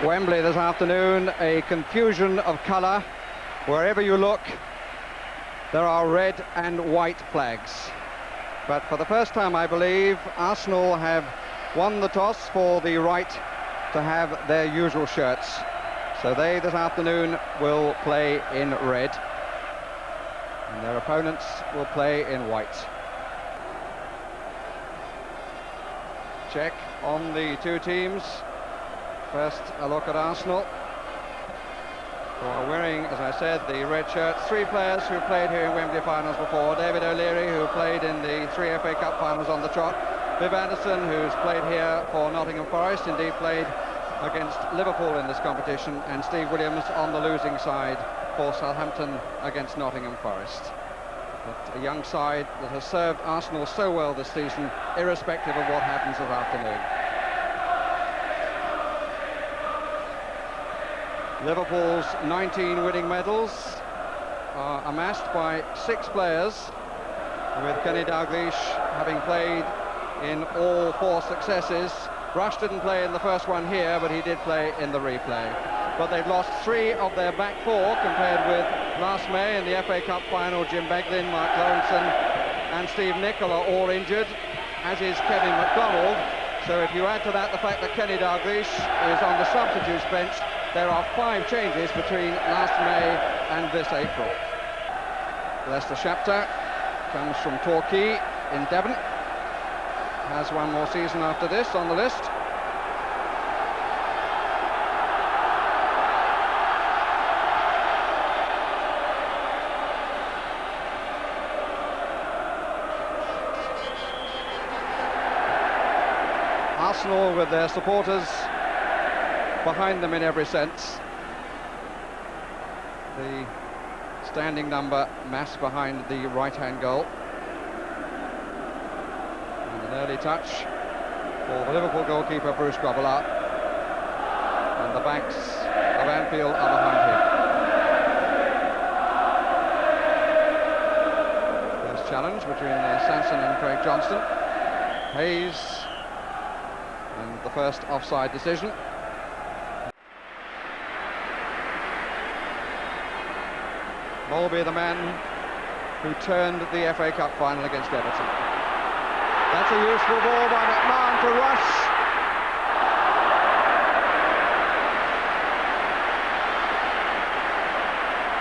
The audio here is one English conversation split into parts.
Wembley this afternoon, a confusion of colour. Wherever you look, there are red and white flags. But for the first time, I believe, Arsenal have won the toss for the right to have their usual shirts. So they, this afternoon, will play in red, and their opponents will play in white. Check on the two teams. First, a look at Arsenal, who are wearing, as I said, the red shirts. Three players who played here in Wembley finals before. David O'Leary, who played in the 3 FA Cup finals on the trot. Viv Anderson, who's played here for Nottingham Forest, indeed played against Liverpool in this competition. And Steve Williams on the losing side for Southampton against Nottingham Forest. But a young side that has served Arsenal so well this season, irrespective of what happens this afternoon. Liverpool's 19 winning medals are amassed by 6 players, with Kenny Dalglish having played in all 4 successes. Rush didn't play in the first one here, but he did play in the replay. But they've lost 3 of their back 4 compared with last May in the FA Cup final. Jim Beglin, Mark Lawrenson and Steve Nicol are all injured, as is Kevin McDonald. So if you add to that the fact that Kenny Dalglish is on the substitutes bench, there are 5 changes between last May and this April. Leicester Shapter comes from Torquay in Devon. Has one more season after this on the list. Arsenal with their supporters behind them in every sense. The standing number massed behind the right-hand goal. And an early touch for the Liverpool goalkeeper Bruce Grobbelaar. And the banks of Anfield are behind him. First challenge between Sanson and Craig Johnston. Hayes, and the first offside decision. Molby, the man who turned the FA Cup final against Everton. That's a useful ball by McMahon to Rush.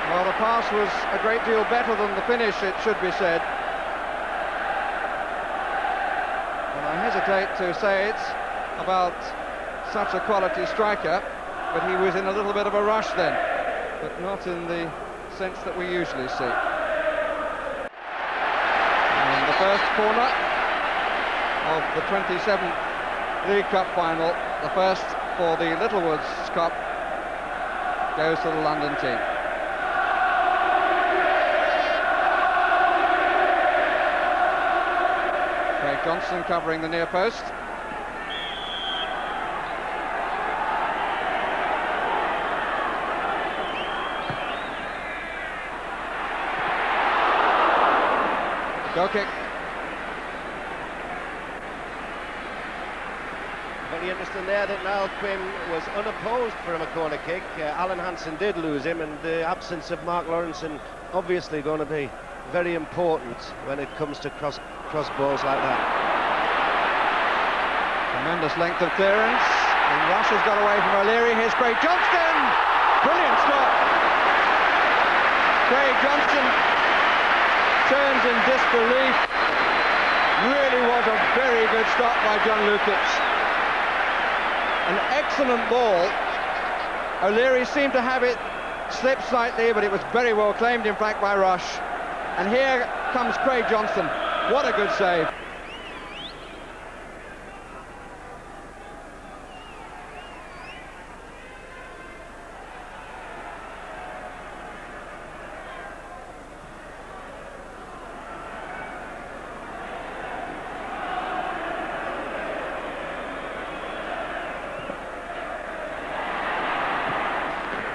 Well, the pass was a great deal better than the finish, it should be said. And I hesitate to say it about such a quality striker, but he was in a little bit of a rush then, but not in the sense that we usually see. And the first corner of the 27th League Cup final, the first for the Littlewoods Cup, goes to the London team. Craig Johnston covering the near post. Goal kick. Very interesting there that Niall Quinn was unopposed from a corner kick. Alan Hansen did lose him, and the absence of Mark Lawrenson obviously going to be very important when it comes to cross balls like that. Tremendous length of clearance, and Rush has got away from O'Leary. Here's Craig Johnston! Brilliant stop! Craig Johnston turns in disbelief. Really was a very good stop by John Lukic. An excellent ball. O'Leary seemed to have it slip slightly, but it was very well claimed, in fact, by Rush. And here comes Craig Johnston. What a good save.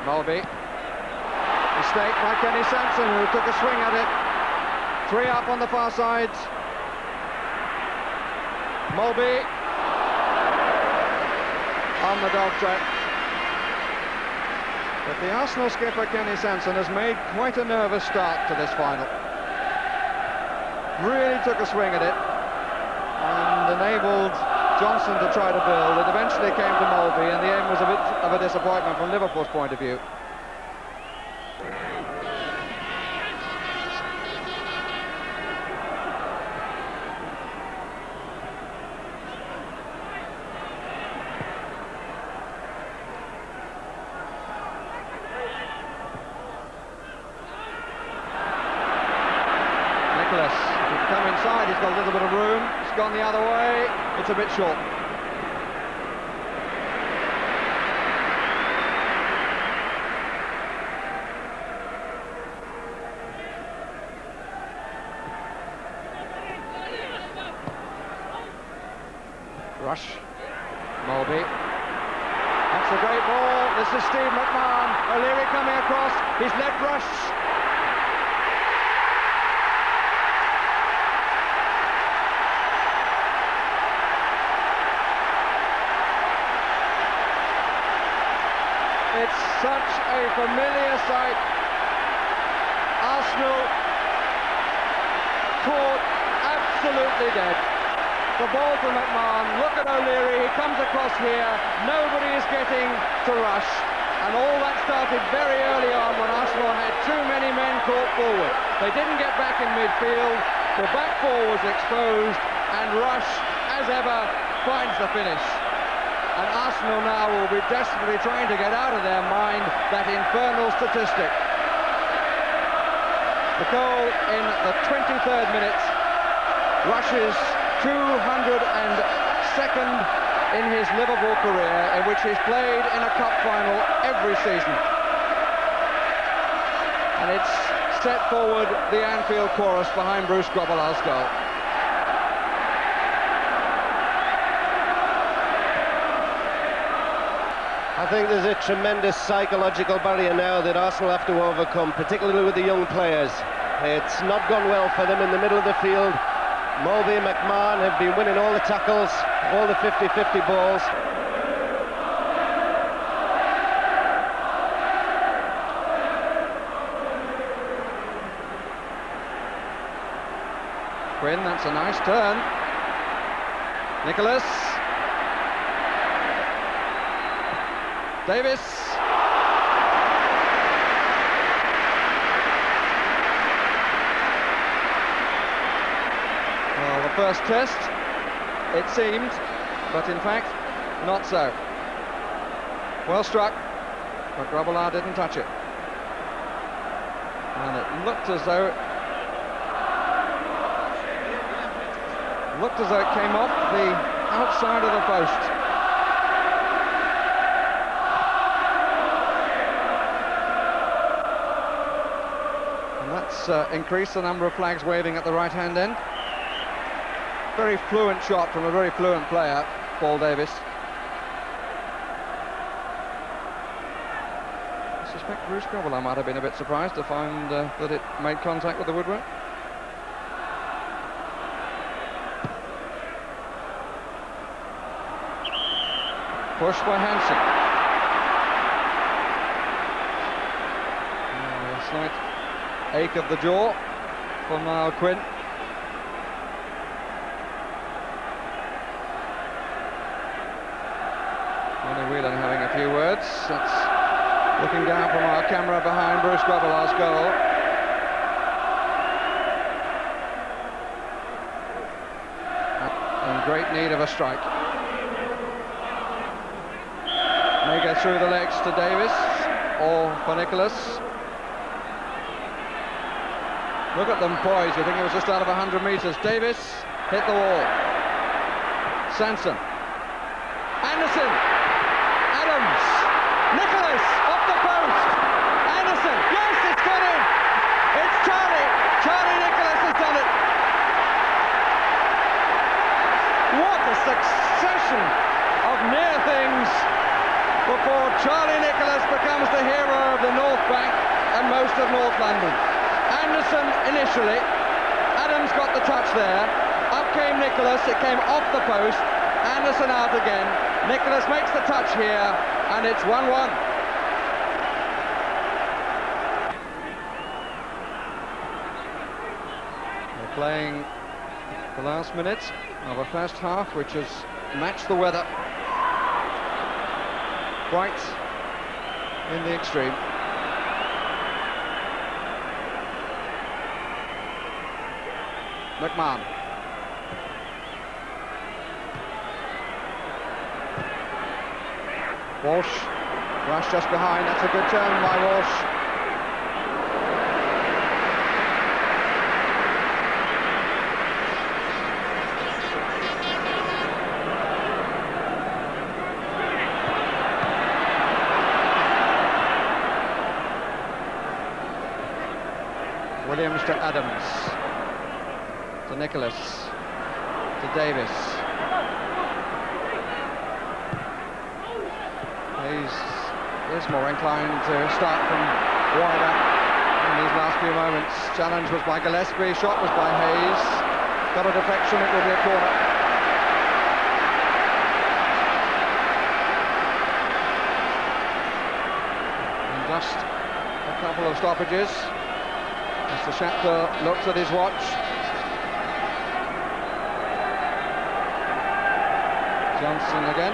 Molby. Mistake by Kenny Sanson, who took a swing at it. 3 up on the far side. Molby on the dog track. But the Arsenal skipper, Kenny Sanson, has made quite a nervous start to this final. Really took a swing at it and enabled Johnson to try to build. It eventually came to Mulvey, and the aim was a bit of a disappointment from Liverpool's point of view. Come inside, he's got a little bit of room. It's gone the other way. It's a bit short. Rush. Mulvey. That's a great ball. This is Steve McMahon. O'Leary coming across. He's left Rush. It's such a familiar sight. Arsenal caught absolutely dead. The ball to McMahon. Look at O'Leary. He comes across here. Nobody is getting to Rush. And all that started very early on when Arsenal had too many men caught forward. They didn't get back in midfield. The back four was exposed. And Rush, as ever, finds the finish. And Arsenal now will be desperately trying to get out of their mind that infernal statistic. The goal in the 23rd minute. Rush's 202nd in his Liverpool career, in which he's played in a cup final every season. And it's set forward the Anfield chorus behind Bruce Grobbelaar's goal. I think there's a tremendous psychological barrier now that Arsenal have to overcome, particularly with the young players. It's not gone well for them in the middle of the field. Mulvey and McMahon have been winning all the tackles, all the 50-50 balls. Quinn, that's a nice turn. Nicholas. Davis. Well, the first test, it seemed, but in fact, not so. Well struck, but Grobbelaar didn't touch it. And it looked as though it came off the outside of the post. Increase the number of flags waving at the right-hand end. Very fluent shot from a very fluent player, Paul Davis. I suspect Bruce Grobbelaar might have been a bit surprised to find that it made contact with the woodwork. Pushed by Hansen. A slight ache of the jaw for Niall Quinn. Johnny Whelan having a few words. That's looking down from our camera behind Bruce Grobbelaar's goal. In great need of a strike. May go through the legs to Davis or for Nicholas. Look at them poised. You think it was just out of 100 metres. Davis hit the wall. Sanson. Anderson. Adams. Nicholas off the post. Anderson. Yes, it's got in. It's Charlie. Charlie Nicholas has done it. What a succession of near things before Charlie Nicholas becomes the hero of the North Bank and most of North London. Anderson initially, Adams got the touch there, up came Nicholas, it came off the post, Anderson out again, Nicholas makes the touch here, and it's 1-1. playing the last minute of a first half which has matched the weather quite in the extreme. McMahon. Walsh. Rush just behind. That's a good turn by Walsh. Williams to Adams, to Nicholas, to Davis. Hayes is more inclined to start from wider in these last few moments. Challenge was by Gillespie, shot was by Hayes. Got a deflection, it will be a corner. And just a couple of stoppages. Mr. Shackler looks at his watch. Johnson again,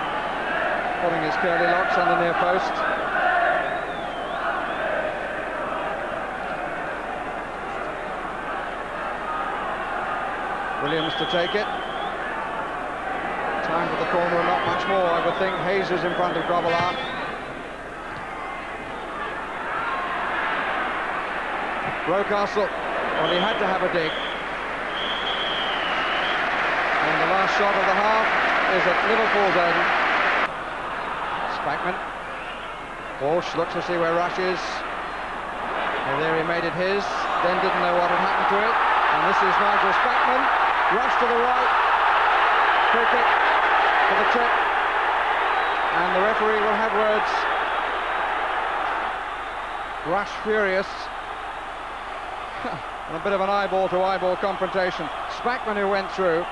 putting his curly locks on the near post. Williams to take it. Time for the corner and not much more, I would think. Hayes is in front of Grobbelaar. Rocastle, well, he had to have a dig. And the last shot of the half is at Liverpool's end. Spackman. Walsh looks to see where Rush is. Well, there he made it his, then didn't know what had happened to it. And this is Nigel Spackman. Rush to the right. Free kick for the tip. And the referee will have words. Rush furious. And a bit of an eyeball-to-eyeball confrontation. Spackman who went through,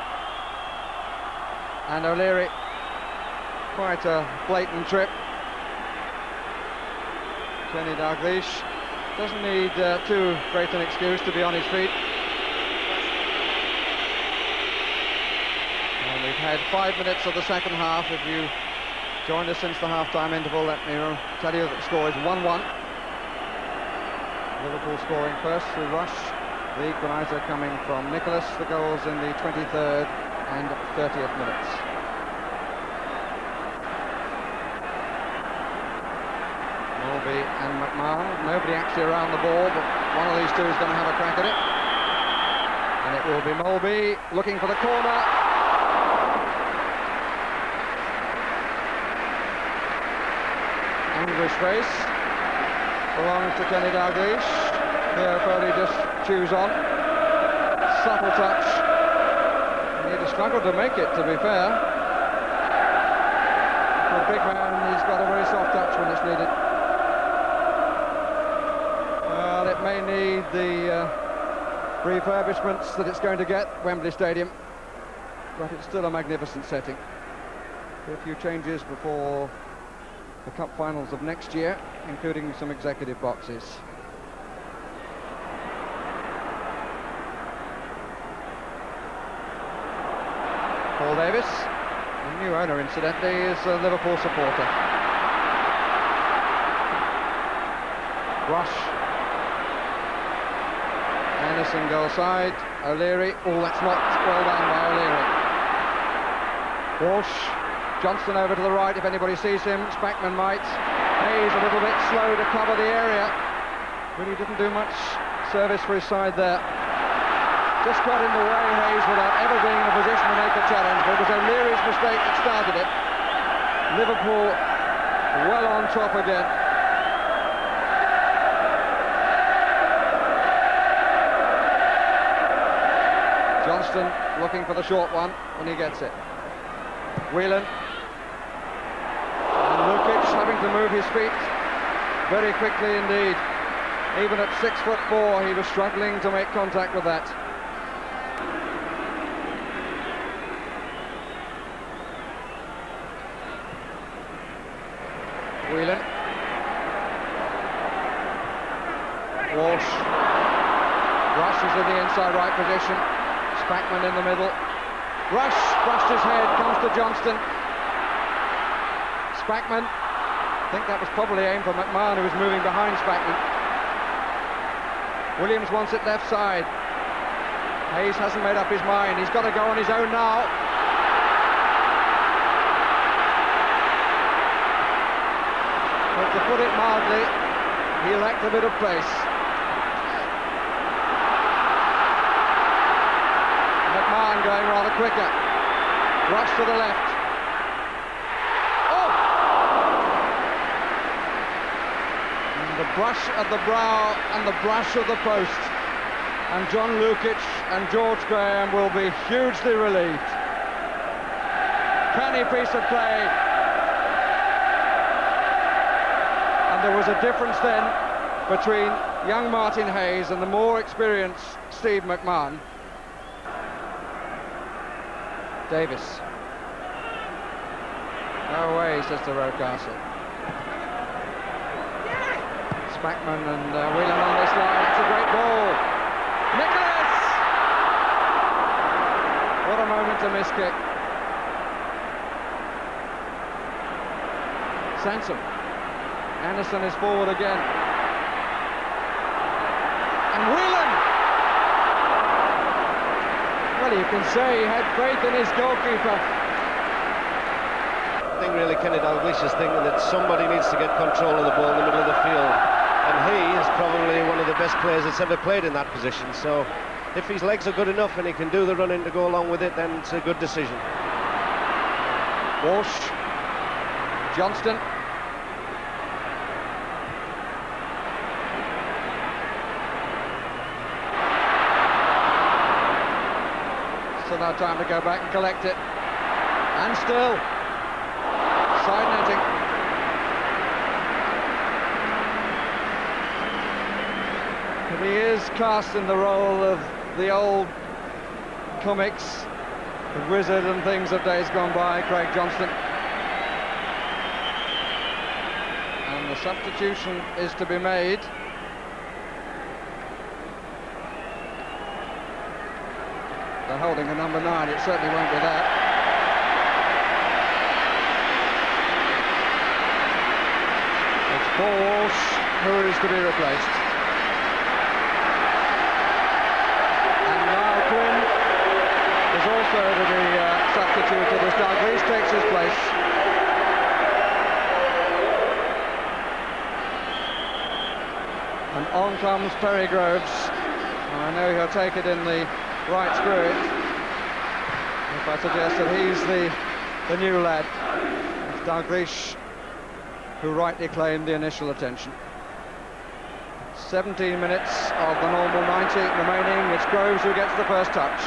and O'Leary, quite a blatant trip. Kenny Dalglish doesn't need too great an excuse to be on his feet. And we've had 5 minutes of the second half. If you joined us since the half-time interval, let me tell you that the score is 1-1. Liverpool scoring first through Rush, the equaliser coming from Nicholas, the goals in the 23rd and 30th minutes. Mulby and McMahon, nobody actually around the ball, but one of these two is going to have a crack at it. And it will be Mulby looking for the corner. Angry face. Belongs to Kenny Dalglish. Here Foley just chews on. Subtle touch. He'd have struggled to make it, to be fair. For a big man, he's got a very soft touch when it's needed. Well, it may need the refurbishments that it's going to get, Wembley Stadium, but it's still a magnificent setting. A few changes before the cup finals of next year, including some executive boxes. Paul Davis, the new owner incidentally, is a Liverpool supporter. Rush. Anderson goal side. O'Leary. Oh, that's not well done by O'Leary. Walsh. Johnston over to the right if anybody sees him. Spackman might. Hayes a little bit slow to cover the area. Really didn't do much service for his side there. Just got in the way, Hayes, without ever being in a position to make a challenge. But it was O'Leary's mistake that started it. Liverpool well on top again. Johnston looking for the short one when he gets it. Whelan. Having to move his feet very quickly indeed. Even at 6'4", he was struggling to make contact with that. Whelan. Walsh. Rush is in the inside right position. Spackman in the middle. Rush brushed his head, comes to Johnston. Spackman, I think that was probably aimed for McMahon, who was moving behind Spackman. Williams wants it left side. Hayes hasn't made up his mind, he's got to go on his own now. But to put it mildly, he lacked a bit of pace. McMahon going rather quicker. Rush to the left. Oh! And the brush at the brow and the brush of the post. And John Lukic and George Graham will be hugely relieved. Canny piece of play. And there was a difference then between young Martin Hayes and the more experienced Steve McMahon. Davis. No way, says the Rocastle. Spackman and Whelan on this line. It's a great ball. Nicholas! What a moment to miss kick. Sansom. Anderson is forward again. And Whelan! Well, you can say he had faith in his goalkeeper. I think really Kenny Dalglish is thinking that somebody needs to get control of the ball in the middle of the field. And he is probably one of the best players that's ever played in that position. So if his legs are good enough and he can do the running to go along with it, then it's a good decision. Walsh. Johnston. So now time to go back and collect it. And still. Side netting. But he is cast in the role of the old comics, the wizard and things of days gone by, Craig Johnston. And the substitution is to be made. They're holding a number 9, it certainly won't be that. It's Paul Walsh who is to be replaced. And now Quinn is also to be substituted as Dalglish takes his place. And on comes Perry Groves. And I know he'll take it in the right spirit if I suggest that he's the new lad. It's Dalglish who rightly claimed the initial attention. 17 minutes of the normal 90 remaining. It's Groves who gets the first touch.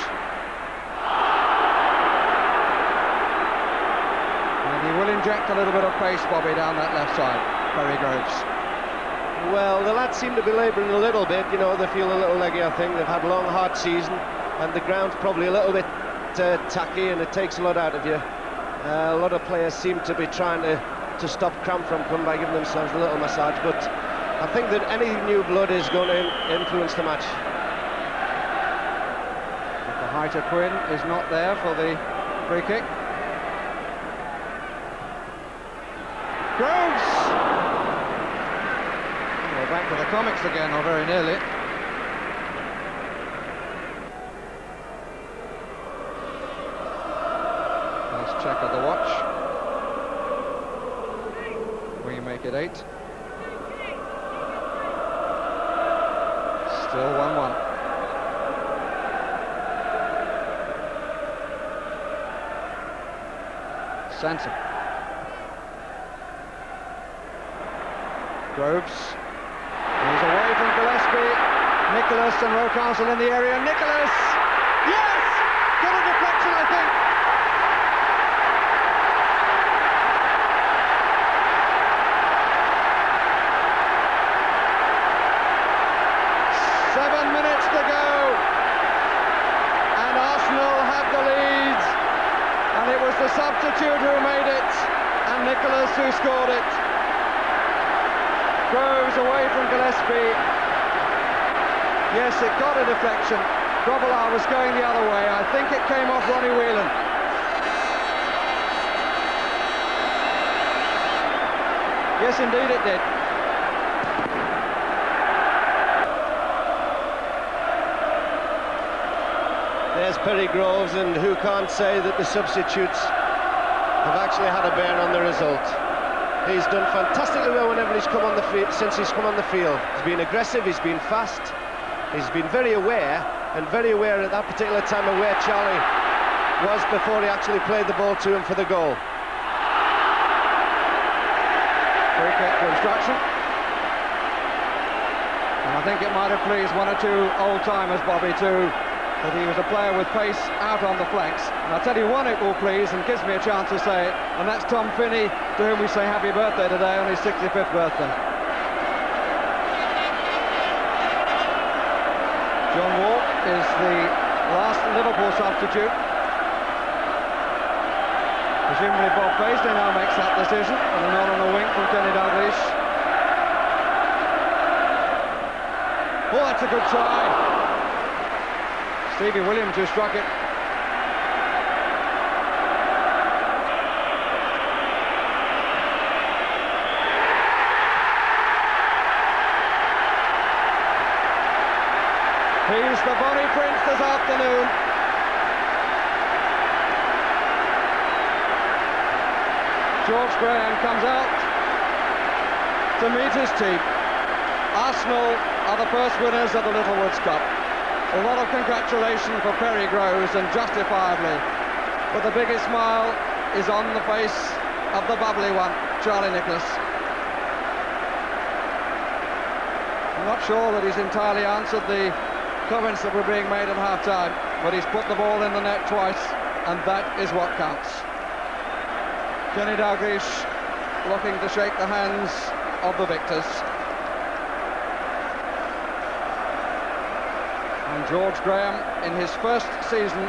And he will inject a little bit of pace, Bobby, down that left side, Perry Groves. Well, the lads seem to be labouring a little bit, you know, they feel a little leggy, I think. They've had a long, hard season, and the ground's probably a little bit tacky, and it takes a lot out of you. A lot of players seem to be trying to stop cramp from coming by giving themselves a little massage, but I think that any new blood is going to influence the match. The height of Quinn is not there for the free kick. Groves! We're back to the comics again, or very nearly. First check of the watch. We make it 8. Still 1-1. Sansom. Groves. He's away from Gillespie. Nicholas and Rocastle in the area. Nicholas! Yes! Got a deflection, I think. The substitute who made it, and Nicholas who scored it. Groves away from Gillespie. Yes, it got a deflection, Grobbelaar was going the other way. I think it came off Ronnie Whelan. Yes, indeed it did. There's Perry Groves, and who can't say that the substitutes have actually had a bear on the result. He's done fantastically well whenever he's come on the field, since he's come on the field. He's been aggressive, he's been fast, he's been very aware at that particular time of where Charlie was before he actually played the ball to him for the goal. Free kick for instruction. And I think it might have pleased one or two old-timers, Bobby, too, that he was a player with pace out on the flanks. And I'll tell you one it will please, and gives me a chance to say it, and that's Tom Finney, to whom we say happy birthday today on his 65th birthday. John Wall is the last Liverpool substitute. Presumably Bob Paisley now makes that decision, and a nod on a wink from Kenny Dalglish. Oh, that's a good try. Stevie Williams who struck it. He's the Bonnie Prince this afternoon. George Graham comes out to meet his team. Arsenal are the first winners of the Littlewoods Cup. A lot of congratulations for Perry Groves, and justifiably. But the biggest smile is on the face of the bubbly one, Charlie Nicholas. I'm not sure that he's entirely answered the comments that were being made at half-time, but he's put the ball in the net twice, and that is what counts. Kenny Dalglish looking to shake the hands of the victors. And George Graham, in his first season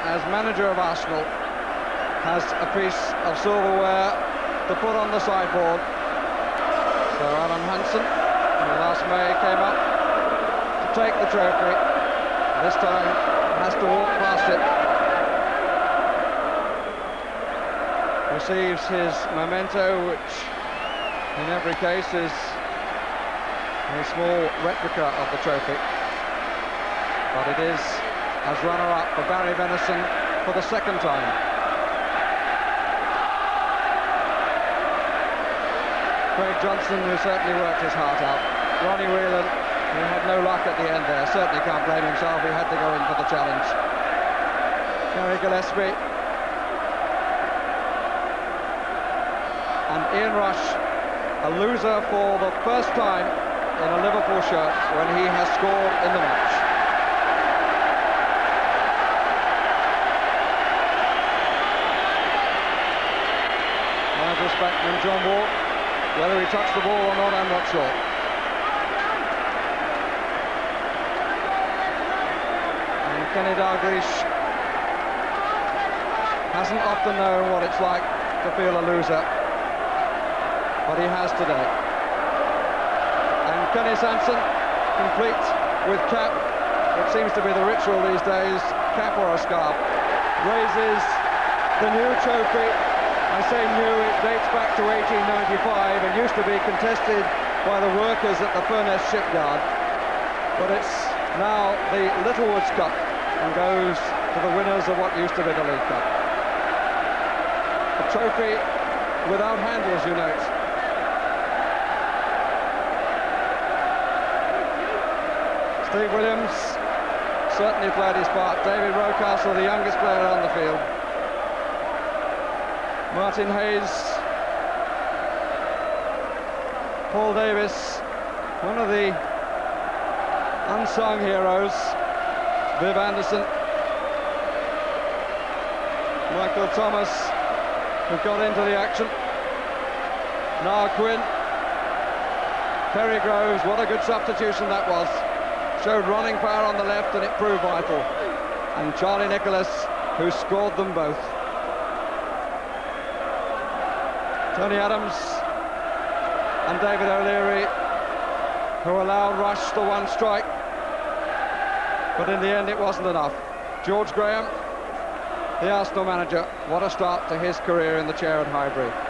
as manager of Arsenal, has a piece of silverware to put on the sideboard. So Alan Hansen, who last May came up to take the trophy, this time has to walk past it. Receives his memento, which in every case is a small replica of the trophy. But it is as runner-up for Barry Venison for the second time. Craig Johnson, who certainly worked his heart out. Ronnie Whelan, who had no luck at the end there, certainly can't blame himself, he had to go in for the challenge. Gary Gillespie. And Ian Rush, a loser for the first time in a Liverpool shirt when he has scored in the match. Backman John Wall, whether he touched the ball or not, I'm not sure. And Kenny Dalglish hasn't often known what it's like to feel a loser, but he has today. And Kenny Sanson, complete with cap, it seems to be the ritual these days, cap or a scarf, raises the new trophy. I say new, it dates back to 1895 and used to be contested by the workers at the Furness shipyard. But it's now the Littlewoods Cup and goes to the winners of what used to be the League Cup. A trophy without handles, you note. Steve Williams certainly played his part. David Rocastle, the youngest player on the field. Martin Hayes, Paul Davis, one of the unsung heroes, Viv Anderson, Michael Thomas, who got into the action, Niall Quinn, Perry Groves, what a good substitution that was. Showed running power on the left and it proved vital. And Charlie Nicholas, who scored them both. Tony Adams and David O'Leary, who allowed Rush the one strike. but in the end it wasn't enough. George Graham, the Arsenal manager, what a start to his career in the chair at Highbury.